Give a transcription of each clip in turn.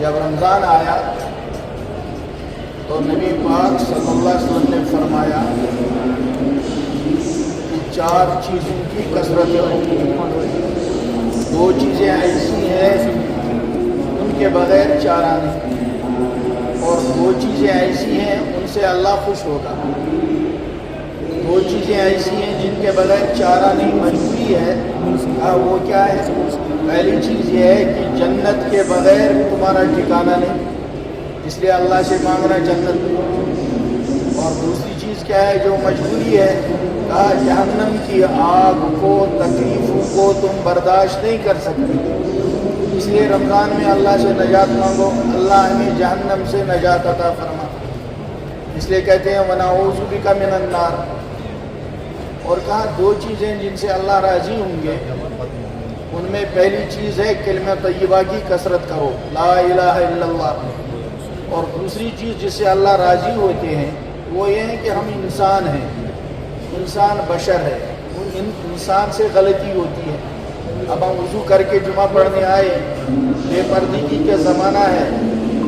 جب رمضان آیا تو نبی پاک صلی اللہ علیہ وسلم نے فرمایا کہ 4 چیزوں کی کثرت کرو. 2 چیزیں ایسی ہیں ان کے بغیر چارہ نہیں، اور 2 چیزیں ایسی ہیں ان سے اللہ خوش ہوگا. 2 چیزیں ایسی ہیں جن کے بغیر چارہ نہیں، مجبوری ہے. وہ کیا ہے؟ پہلی چیز یہ ہے کہ جنت کے بغیر تمہارا ٹھکانہ نہیں، اس لیے اللہ سے مانگنا جنت. اور دوسری چیز کیا ہے جو مجبوری ہے؟ کہا جہنم کی آگ کو، تکلیفوں کو تم برداشت نہیں کر سکتے، اس لیے رمضان میں اللہ سے نجات مانگو، اللہ ہمیں جہنم سے نجات عطا فرما. اس لیے کہتے ہیں وَنَعُوذُ بِكَ مِنَ النَّارِ. اور کہا 2 چیزیں جن سے اللہ راضی ہوں گے، ان میں پہلی چیز ہے کلمہ طیبہ کی کثرت کرو، لا الہ الا اللہ. اور دوسری چیز جس سے اللہ راضی ہوتے ہیں وہ یہ ہے کہ ہم انسان ہیں، انسان بشر ہے، انسان سے غلطی ہوتی ہے. اب ہم وضو کر کے جمعہ پڑھنے آئے، بے پردگی کا زمانہ ہے،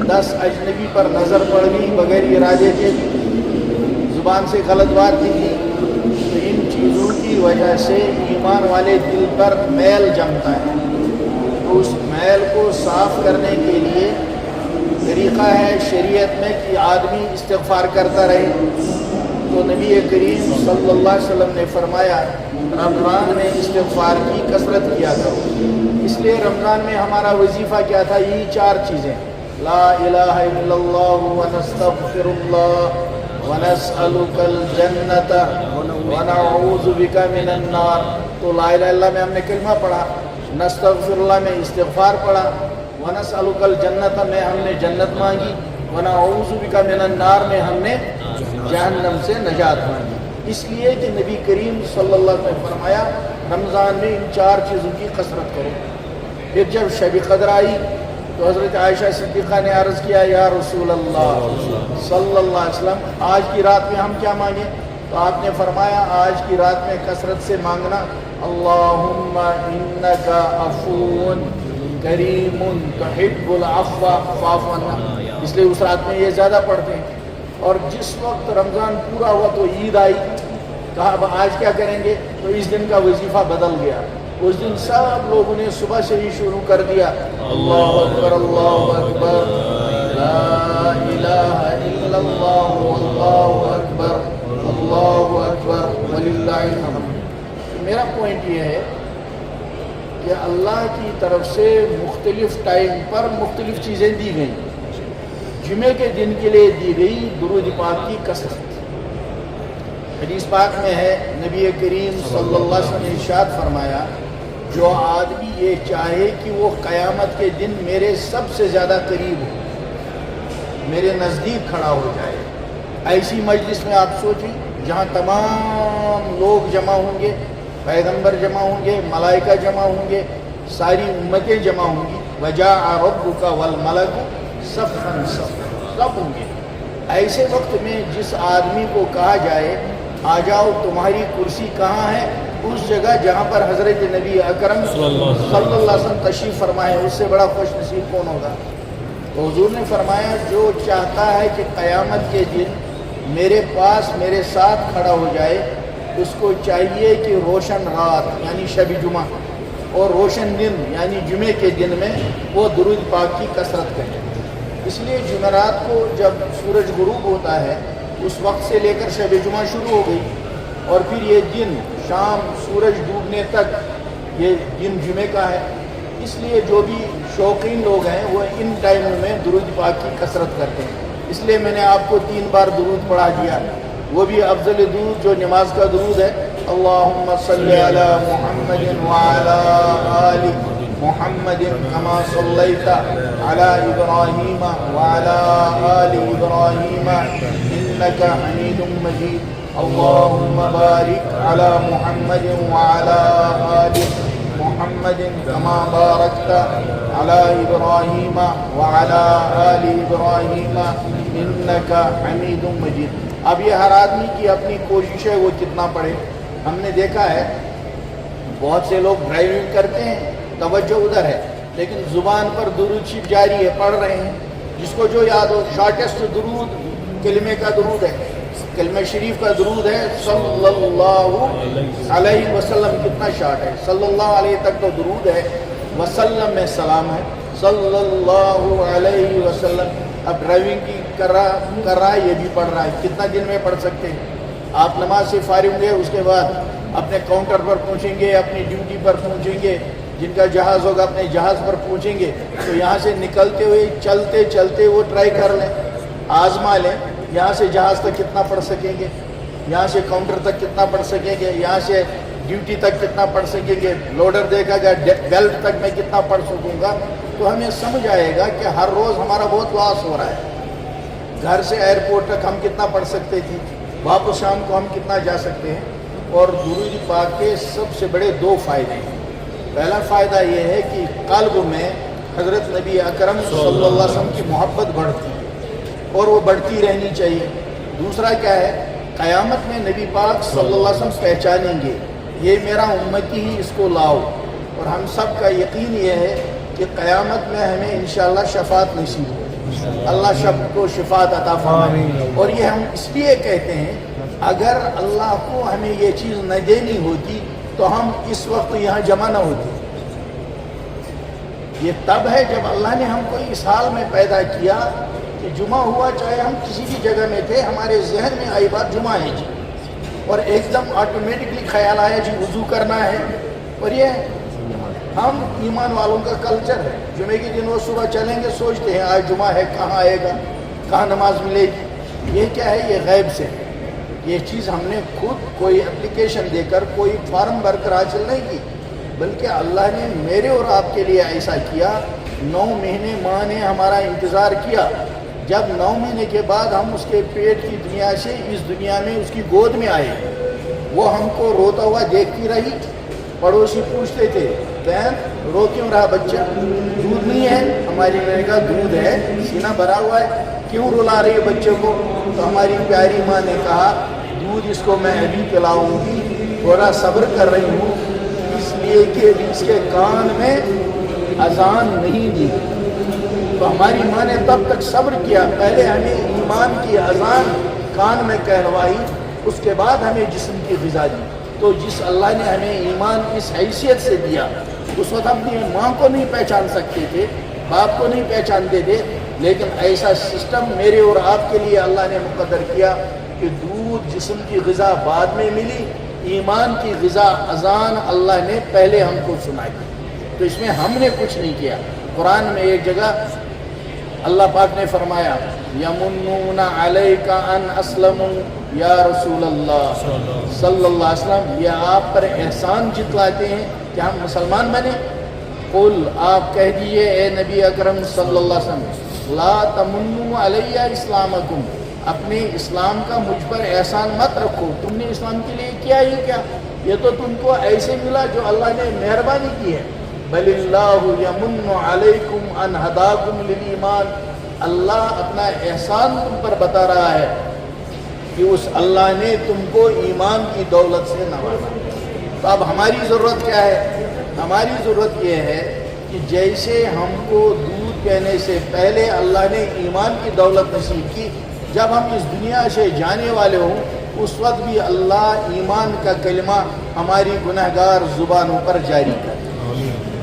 10 اجنبی پر نظر پڑ گئی بغیر ارادے کے، زبان سے غلط بات نکلی، تو ان چیزوں کی وجہ سے ایمان والے دل پر میل جمتا ہے. تو اس میل کو صاف کرنے کے لیے طریقہ ہے شریعت میں کہ آدمی استغفار کرتا رہے. تو نبی کریم صلی اللہ علیہ وسلم نے فرمایا رمضان میں استغفار کی کثرت کیا کرو. اس لیے رمضان میں ہمارا وظیفہ کیا تھا؟ یہی 4 چیزیں، لا الہ الا اللہ ونستغفر اللہ ونسألک الجنت ونعوذ بک من النار. تو لا الہ الا اللہ میں ہم نے کلمہ پڑھا، نستغفر اللہ میں استغفار پڑھا، ونسألک الجنت میں ہم نے جنت مانگی، ونعوذ بک من النار میں ہم نے جہنم سے نجات مانگی. اس لیے کہ نبی کریم صلی اللہ علیہ وسلم نے فرمایا رمضان میں ان 4 چیزوں کی کثرت کرو. پھر جب شب قدر آئی تو حضرت عائشہ صدیقہ نے عرض کیا یا رسول اللہ صلی اللہ علیہ وسلم آج کی رات میں ہم کیا مانگیں؟ تو آپ نے فرمایا آج کی رات میں کثرت سے مانگنا اللہم انک عفو کریم تحب العفو فاعف عنا. اس لیے اس رات میں یہ زیادہ پڑھتے ہیں. اور جس وقت رمضان پورا ہوا تو عید آئی، کہا اب آج کیا کریں گے؟ تو اس دن کا وظیفہ بدل گیا. اس دن سب لوگوں نے صبح سے ہی شروع کر دیا اللہ اکبر اللہ اکبر لا الہ الا اللہ اللہ اکبر وللہ الحمد. میرا پوائنٹ یہ ہے کہ اللہ کی طرف سے مختلف ٹائم پر مختلف چیزیں دی گئیں. جمعے کے دن کے لیے دی گئی درود پاک کی کثرت. حدیث پاک میں ہے نبی کریم صلی اللہ علیہ وسلم نے ارشاد فرمایا جو آدمی یہ چاہے کہ وہ قیامت کے دن میرے سب سے زیادہ قریب ہو، میرے نزدیک کھڑا ہو جائے، ایسی مجلس میں آپ سوچیں جہاں تمام لوگ جمع ہوں گے، پیغمبر جمع ہوں گے، ملائکہ جمع ہوں گے، ساری امتیں جمع ہوں گی، وجاء ربک والملک صفا صفا، سب ہوں گے. ایسے وقت میں جس آدمی کو کہا جائے آ جاؤ تمہاری کرسی کہاں ہے، اس جگہ جہاں پر حضرت نبی اکرم صلی اللہ علیہ وسلم تشریف فرمائے، اس سے بڑا خوش نصیب کون ہوگا؟ تو حضور نے فرمایا جو چاہتا ہے کہ قیامت کے دن میرے پاس میرے ساتھ کھڑا ہو جائے، اس کو چاہیے کہ روشن رات یعنی شب جمعہ اور روشن دن یعنی جمعے کے دن میں وہ درود پاک کی کثرت کرے. اس لیے جمعرات کو جب سورج غروب ہوتا ہے اس وقت سے لے کر شب جمعہ شروع ہو گئی، اور پھر یہ دن شام سورج ڈوبنے تک یہ دن جمعے کا ہے. اس لیے جو بھی شوقین لوگ ہیں وہ ان ٹائموں میں درود پاک کی کثرت کرتے ہیں. اس لیے میں نے آپ کو 3 بار درود پڑھا دیا، وہ بھی افضل درود جو نماز کا درود ہے اللہم صلی علی محمد وعلی آل محمد کما صلیت علی ابراہیم وعلی آل ابراہیم انک حمید مجید. اللہم بارک علی محمد وعلی آل محمد کما بارکت علی ابراہیم وعلی آل ابراہیم انک حمید مجید. اب یہ ہر آدمی کی اپنی کوشش ہے وہ کتنا پڑھے. ہم نے دیکھا ہے بہت سے لوگ ڈرائیونگ کرتے ہیں توجہ ادھر ہے لیکن زبان پر درود شریف جاری ہے، پڑھ رہے ہیں، جس کو جو یاد ہو. شارٹیسٹ درود کلمے کا درود ہے، کلمہ شریف کا درود ہے صلی اللہ علیہ وسلم. کتنا شارٹ ہے، صلی اللہ علیہ تک تو درود ہے، وسلم میں سلام ہے، صلی اللہ علیہ وسلم. اب ڈرائیونگ کی کر رہا ہے، یہ بھی پڑھ رہا ہے. کتنا دن میں پڑھ سکتے ہیں؟ آپ نماز سے فارغ ہوئے اس کے بعد اپنے کاؤنٹر پر پہنچیں گے، اپنی ڈیوٹی پر پہنچیں گے، جن کا جہاز ہوگا اپنے جہاز پر پہنچیں گے، تو یہاں سے نکلتے ہوئے چلتے چلتے وہ ٹرائی کر لیں، آزما لیں یہاں سے جہاز تک کتنا پڑھ سکیں گے، یہاں سے کاؤنٹر تک کتنا پڑھ سکیں گے، یہاں سے ڈیوٹی تک کتنا پڑھ سکیں گے، لوڈر دیکھا گیا بیلٹ تک میں کتنا پڑھ سکوں گا. تو ہمیں سمجھ آئے گا کہ ہر روز ہمارا بہت لاس ہو رہا ہے. گھر سے ایئرپورٹ تک ہم کتنا پڑھ سکتے تھے، واپس شام کو ہم کتنا جا سکتے ہیں. اور درود پاک کے سب سے بڑے دو فائدے ہیں. پہلا فائدہ یہ ہے کہ قلب میں حضرت نبی اکرم صلی اللہ علیہ وسلم کی محبت بڑھتی ہے اور وہ بڑھتی رہنی چاہیے. دوسرا کیا ہے، قیامت میں نبی پاک صلی اللہ علیہ وسلم پہچانیں گے یہ میرا امتی ہی، اس کو لاؤ. اور ہم سب کا یقین یہ ہے کہ قیامت میں ہمیں انشاءاللہ شفاعت نصیب ہو، اللہ سب کو شفاعت عطا فرمائے. اور یہ ہم اس لیے کہتے ہیں اگر اللہ کو ہمیں یہ چیز نہ دینی ہوتی تو ہم اس وقت یہاں جمع نہ ہوتے. یہ تب ہے جب اللہ نے ہم کو اس حال میں پیدا کیا کہ جمعہ ہوا، چاہے ہم کسی بھی جگہ میں تھے، ہمارے ذہن میں آئی بات جمعہ ہے جی، اور ایک دم آٹومیٹکلی خیال آیا جی وضو کرنا ہے. اور یہ ہم ایمان والوں کا کلچر ہے، جمعے کے دن وہ صبح چلیں گے سوچتے ہیں آج جمعہ ہے، کہاں آئے گا، کہاں نماز ملے گی. یہ کیا ہے، یہ غیب سے. یہ چیز ہم نے خود کوئی اپلیکیشن دے کر کوئی فارم بھر کر حاصل نہیں کی، بلکہ اللہ نے میرے اور آپ کے لیے ایسا کیا. 9 مہینے ماں نے ہمارا انتظار کیا. جب 9 مہینے کے بعد ہم اس کے پیٹ کی دنیا سے اس دنیا میں اس کی گود میں آئے، وہ ہم کو روتا ہوا دیکھتی رہی. پڑوسی پوچھتے تھے بہن رو کیوں رہا بچہ، دودھ نہیں ہے؟ ہماری نے کہا دودھ ہے، سینہ بھرا ہوا ہے، کیوں رلا رہی ہے بچے کو؟ تو ہماری پیاری ماں نے کہا دودھ اس کو میں ابھی پلاؤں گی، تھوڑا صبر کر رہی ہوں اس لیے کہ اس کے کان میں اذان نہیں دی. تو ہماری ماں نے تب تک صبر کیا، پہلے ہمیں ایمان کی اذان کان میں کہلوائی، اس کے بعد ہمیں جسم کی غذا دی. تو جس اللہ نے ہمیں ایمان اس حیثیت سے دیا، اس وقت ہم اپنی ماں کو نہیں پہچان سکتے تھے، باپ کو نہیں پہچانتے تھے، لیکن ایسا سسٹم میرے اور آپ کے لیے اللہ نے مقدر کیا کہ دودھ جسم کی غذا بعد میں ملی، ایمان کی غذا اذان اللہ نے پہلے ہم کو سنائی. تو اس میں ہم نے کچھ نہیں کیا. قرآن میں ایک جگہ اللہ پاک نے فرمایا یمنون علیک ان اسلموا یا رسول اللہ صلی اللہ علیہ وسلم، یہ آپ پر احسان جتلاتے ہیں کہ ہم مسلمان بنے. قل آپ کہہ دیجئے اے نبی اکرم صلی اللہ علیہ وسلم لا تمنوا علی اسلامکم، اپنے اسلام کا مجھ پر احسان مت رکھو. تم نے اسلام کے لیے کیا ہی کیا، یہ تو تم کو ایسے ملا جو اللہ نے مہربانی کی ہے. بل اللہ یمن علیکم ان ہداکم للایمان، اللہ اپنا احسان تم پر بتا رہا ہے کہ اس اللہ نے تم کو ایمان کی دولت سے نوازا. تو اب ہماری ضرورت کیا ہے؟ ہماری ضرورت یہ ہے کہ جیسے ہم کو دودھ پینے سے پہلے اللہ نے ایمان کی دولت نصیب کی، جب ہم اس دنیا سے جانے والے ہوں اس وقت بھی اللہ ایمان کا کلمہ ہماری گنہگار زبانوں پر جاری کر.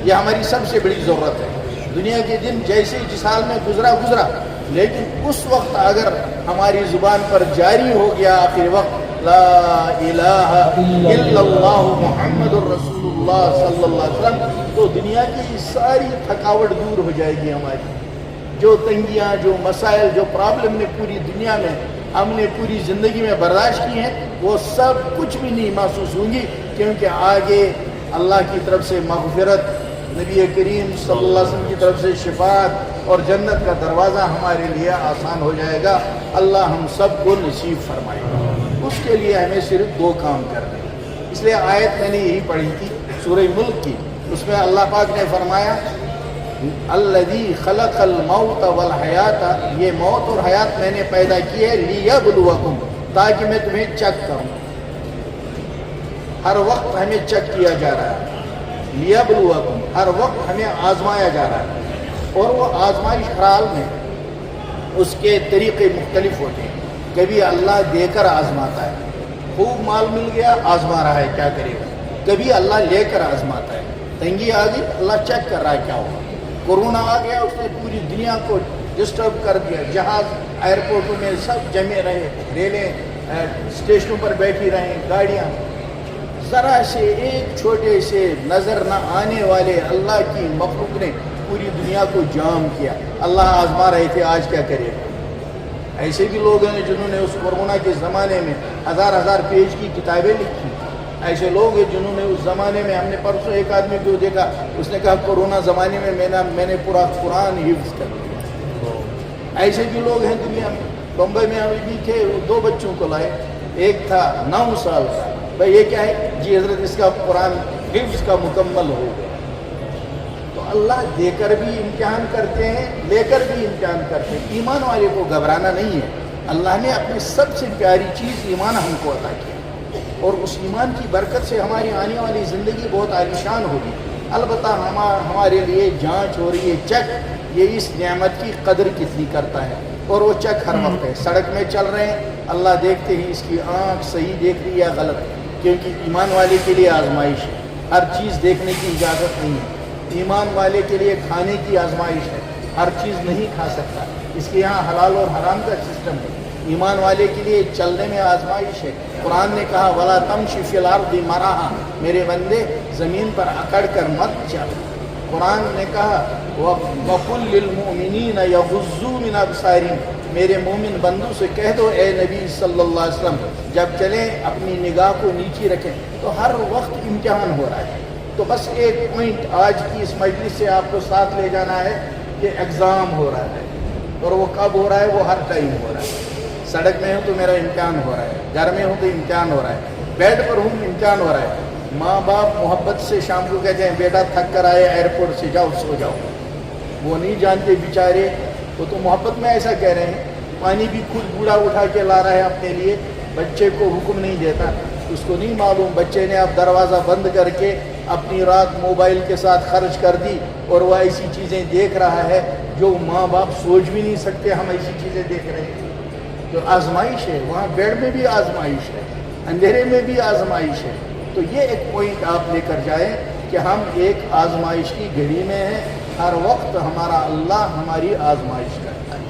یہ ہماری سب سے بڑی ضرورت ہے. دنیا کے دن جیسے جس حال میں گزرا، لیکن اس وقت اگر ہماری زبان پر جاری ہو گیا آخر وقت لا الہ الا اللہ محمد الرسول اللہ صلی اللہ علیہ وسلم، تو دنیا کی ساری تھکاوٹ دور ہو جائے گی. ہماری جو تنگیاں، جو مسائل، جو پرابلم نے پوری دنیا میں ہم نے پوری زندگی میں برداشت کی ہیں، وہ سب کچھ بھی نہیں محسوس ہوں گی، کیونکہ آگے اللہ کی طرف سے مغفرت، نبی کریم صلی اللہ علیہ وسلم کی طرف سے شفاعت اور جنت کا دروازہ ہمارے لیے آسان ہو جائے گا. اللہ ہم سب کو نصیب فرمائے گا. اس کے لیے ہمیں صرف 2 کام کرنے ہیں. اس لیے آیت میں نے یہی پڑھی تھی سورہ ملک کی، اس میں اللہ پاک نے فرمایا الذی خلق الموت والحیات، یہ موت اور حیات میں نے پیدا کی ہے لیبلوکم، تاکہ میں تمہیں چیک کروں. ہر وقت ہمیں چیک کیا جا رہا ہے. لیبلوکم، ہر وقت ہمیں آزمایا جا رہا ہے، اور وہ آزمائش ہر حال میں اس کے طریقے مختلف ہوتے ہیں۔ کبھی اللہ دے کر آزماتا ہے، خوب مال مل گیا آزما رہا ہے کیا کرے گا۔ کبھی اللہ لے کر آزماتا ہے، تنگی آ گئی اللہ چیک کر رہا ہے کیا ہوگا۔ کورونا آ گیا، اس نے پوری دنیا کو ڈسٹرب کر دیا، جہاز ایئرپورٹوں میں سب جمے رہے، ریلیں اسٹیشنوں پر بیٹھی رہیں، گاڑیاں، ذرا سے ایک چھوٹے سے نظر نہ آنے والے اللہ کی مخلوق نے پوری دنیا کو جام کیا۔ اللہ آزما رہے تھے، آج کیا کرے گا۔ ایسے بھی لوگ ہیں جنہوں نے اس کورونا کے زمانے میں ہزار پیج کی کتابیں لکھی۔ ایسے لوگ ہیں جنہوں نے اس زمانے میں، ہم نے پرسوں ایک آدمی کو دیکھا، اس نے کہا کورونا زمانے میں میں نے پورا قرآن حفظ کر لیا۔ ایسے بھی لوگ ہیں دنیا میں۔ بمبئی میں ابھی بھی تھے، 2 بچوں کو لائے، ایک تھا 9 سال کا، بھائی یہ کیا ہے جی حضرت اس کا قرآن حفظ کا مکمل ہو گیا۔ تو اللہ دے کر بھی امتحان کرتے ہیں، لے کر بھی امتحان کرتے ہیں۔ ایمان والے کو گھبرانا نہیں ہے، اللہ نے اپنی سب سے پیاری چیز ایمان ہم کو عطا کیا، اور اس ایمان کی برکت سے ہماری آنے والی زندگی بہت عالیشان ہوگی۔ البتہ ہمارے لیے جانچ ہو رہی ہے، چیک یہ اس نعمت کی قدر کتنی کرتا ہے، اور وہ چیک ہر وقت ہے۔ سڑک میں چل رہے ہیں، اللہ دیکھتے ہیں اس کی آنکھ صحیح دیکھ رہی ہے یا غلط، کیونکہ ایمان والے کے لیے آزمائش ہے، ہر چیز دیکھنے کی اجازت نہیں ہے۔ ایمان والے کے لیے کھانے کی آزمائش ہے، ہر چیز نہیں کھا سکتا، اس کے یہاں حلال اور حرام کا سسٹم ہے۔ ایمان والے کے لیے چلنے میں آزمائش ہے۔ قرآن نے کہا وَلَا تَمْشِ فِي الْأَرْضِ مَرَحًا، میرے بندے زمین پر اکڑ کر مت چل۔ قرآن نے کہا وَقُلْ لِلْمُؤْمِنِينَ يَغُضُّوا مِنْ أَبْصَارِهِمْ، میرے مومن بندوں سے کہہ دو اے نبی صلی اللہ علیہ وسلم جب چلیں اپنی نگاہ کو نیچی رکھیں۔ تو ہر وقت امتحان ہو رہا ہے۔ تو بس ایک پوائنٹ آج کی اس مجلس سے آپ کو ساتھ لے جانا ہے کہ ایگزام ہو رہا ہے، اور وہ کب ہو رہا ہے؟ وہ ہر ٹائم ہو رہا ہے۔ سڑک میں ہوں تو میرا امتحان ہو رہا ہے، گھر میں ہوں تو امتحان ہو رہا ہے، بیڈ پر ہوں امتحان ہو رہا ہے۔ ماں باپ محبت سے شام کو کہتے ہیں بیٹا تھک کر آئے ایئرپورٹ سے، جاؤ سو جاؤ، وہ نہیں جانتے بیچارے، وہ تو محبت میں ایسا کہہ رہے ہیں۔ پانی بھی خود بوڑھا اٹھا کے لا رہا ہے اپنے لیے، بچے کو حکم نہیں دیتا، اس کو نہیں معلوم بچے نے اب دروازہ بند کر کے اپنی رات موبائل کے ساتھ خرچ کر دی، اور وہ ایسی چیزیں دیکھ رہا ہے جو ماں باپ سوچ بھی نہیں سکتے ہم ایسی چیزیں دیکھ رہے ہیں۔ تو آزمائش ہے، وہاں بیڈ میں بھی آزمائش ہے، اندھیرے میں بھی آزمائش ہے۔ تو یہ ایک پوائنٹ آپ لے کر جائیں کہ ہم ایک آزمائش کی گھڑی میں ہیں، ہر وقت ہمارا اللہ ہماری آزمائش کرتا ہے۔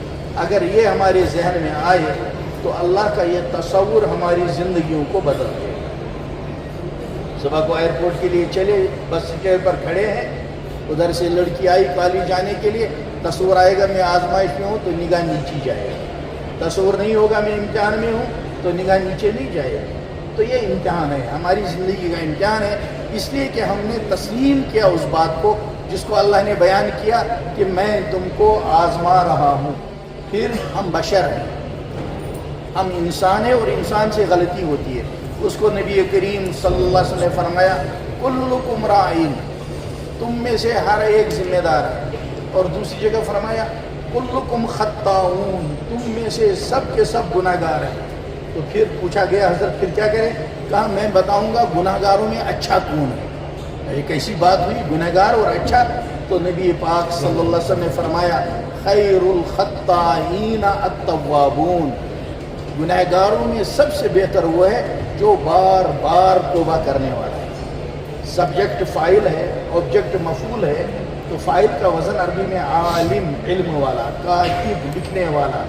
اگر یہ ہمارے ذہن میں آئے تو اللہ کا یہ تصور ہماری زندگیوں کو بدل دے۔ صبح کو ایئرپورٹ کے لیے چلے، بس اسٹینڈ پر کھڑے ہیں، ادھر سے لڑکی آئی کالج جانے کے لیے، تصور آئے گا میں آزمائش میں ہوں تو نگاہ نیچی جائے گا، تصور نہیں ہوگا میں امتحان میں ہوں تو نگاہ نیچے نہیں جائے گا۔ تو یہ امتحان ہے، ہماری زندگی کا امتحان ہے، اس لیے کہ ہم نے تسلیم کیا اس بات کو جس کو اللہ نے بیان کیا کہ میں تم کو آزما رہا ہوں۔ پھر ہم بشر ہیں، ہم انسان ہیں، اور انسان سے غلطی ہوتی ہے۔ اس کو نبی کریم صلی اللہ علیہ وسلم نے فرمایا کلکم راعین، تم میں سے ہر ایک ذمہ دار ہے، اور دوسری جگہ فرمایا کلکم خطاؤن، تم میں سے سب کے سب گناہ گار ہیں۔ تو پھر پوچھا گیا حضرت پھر کیا کریں؟ کہا میں بتاؤں گا گناہ گاروں میں اچھا کون ہے۔ ایک ایسی بات ہوئی گناہ گار اور اچھا، تو نبی پاک صلی اللہ علیہ وسلم نے فرمایا خیر الخطائین التوابون، گناہ گاروں میں سب سے بہتر وہ ہے جو بار بار توبہ کرنے والا ہے۔ سبجیکٹ فاعل ہے، آبجیکٹ مفعول ہے، تو فاعل کا وزن عربی میں عالم، علم والا، کاتب، لکھنے والا،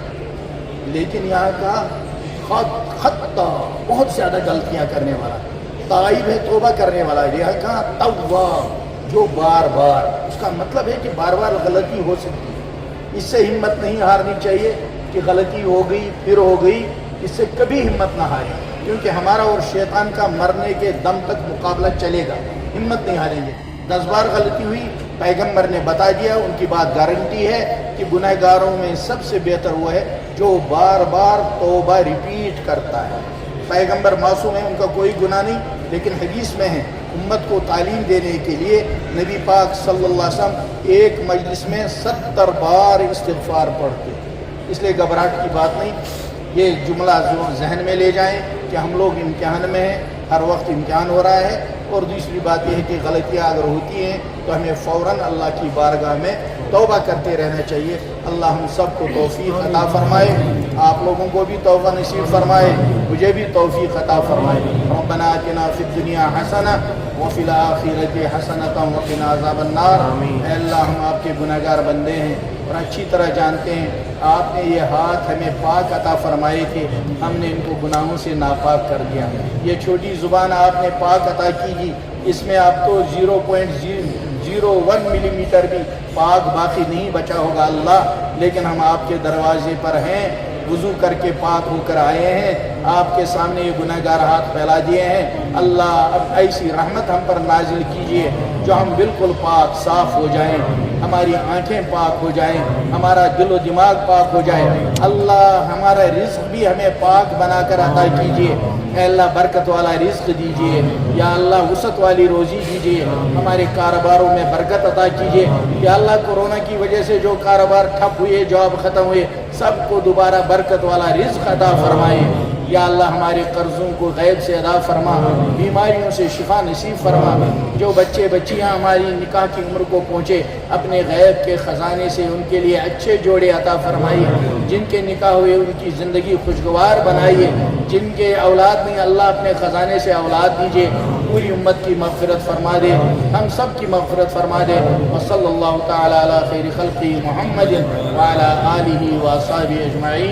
لیکن یہاں کا خطا، بہت زیادہ غلطیاں کرنے والا، تائب ہے توبہ کرنے والا، یہاں کا تواب جو بار بار، اس کا مطلب ہے کہ بار بار غلطی ہو سکتی ہے، اس سے ہمت نہیں ہارنی چاہیے کہ غلطی ہو گئی پھر ہو گئی، اس سے کبھی ہمت نہ ہارے، کیونکہ ہمارا اور شیطان کا مرنے کے دم تک مقابلہ چلے گا، ہمت نہیں ہاریں گے۔ 10 بار غلطی ہوئی، پیغمبر نے بتا دیا، ان کی بات گارنٹی ہے کہ گناہ گاروں میں سب سے بہتر وہ ہے جو بار بار توبہ ریپیٹ کرتا ہے۔ پیغمبر معصوم ہیں، ان کا کوئی گناہ نہیں، لیکن حدیث میں ہے امت کو تعلیم دینے کے لیے نبی پاک صلی اللہ علیہ وسلم ایک مجلس میں 70 بار استغفار پڑھتے، اس لیے گھبراہٹ کی بات نہیں۔ یہ جملہ ذہن میں لے جائیں کہ ہم لوگ امتحان میں ہیں، ہر وقت امتحان ہو رہا ہے، اور دوسری بات یہ ہے کہ غلطیاں اگر ہوتی ہیں تو ہمیں فوراً اللہ کی بارگاہ میں توبہ کرتے رہنا چاہیے۔ اللہ ہم سب کو توفیق عطا فرمائے، آپ لوگوں کو بھی توبہ نصیب فرمائے، مجھے بھی توفیق عطا فرمائے۔ ربنا آتنا فی الدنیا حسنہ وفی الآخرۃ حسنۃ وقنا عذاب النار۔ اے اللہ ہم آپ کے گناہ گار بندے ہیں اور اچھی طرح جانتے ہیں آپ نے یہ ہاتھ ہمیں پاک عطا فرمائے تھے، ہم نے ان کو گناہوں سے ناپاک کر دیا۔ یہ چھوٹی زبان آپ نے پاک عطا کی جی، اس میں آپ تو 0.01 ملی میٹر بھی پاک باقی نہیں بچا ہوگا اللہ، لیکن ہم آپ کے دروازے پر ہیں، وضو کر کے پاک ہو کر آئے ہیں، آپ کے سامنے یہ گناہ گار ہاتھ پھیلا دیے ہیں۔ اللہ اب ایسی رحمت ہم پر نازل کیجئے جو ہم بالکل پاک صاف ہو جائیں، ہماری آنکھیں پاک ہو جائیں، ہمارا دل و دماغ پاک ہو جائے۔ اللہ ہمارا رزق بھی ہمیں پاک بنا کر عطا کیجئے۔ اے اللہ برکت والا رزق دیجئے، یا اللہ وسعت والی روزی دیجئے، ہمارے کاروباروں میں برکت عطا کیجئے۔ یا اللہ کورونا کی وجہ سے جو کاروبار ٹھپ ہوئے، جاب ختم ہوئے، سب کو دوبارہ برکت والا رزق عطا فرمائے۔ یا اللہ ہمارے قرضوں کو غیب سے ادا فرما، بیماریوں سے شفا نصیب فرما۔ جو بچے بچیاں ہماری نکاح کی عمر کو پہنچے، اپنے غیب کے خزانے سے ان کے لیے اچھے جوڑے عطا فرمائیے۔ جن کے نکاح ہوئے ان کی زندگی خوشگوار بنائیے، جن کے اولاد نہیں اللہ اپنے خزانے سے اولاد دیجیے۔ پوری امت کی مغفرت فرما دے، ہم سب کی مغفرت فرما دے۔ وصلی اللہ تعالی علی خیر خلقہ محمد وعلی آلہ واصحابہ اجمعین۔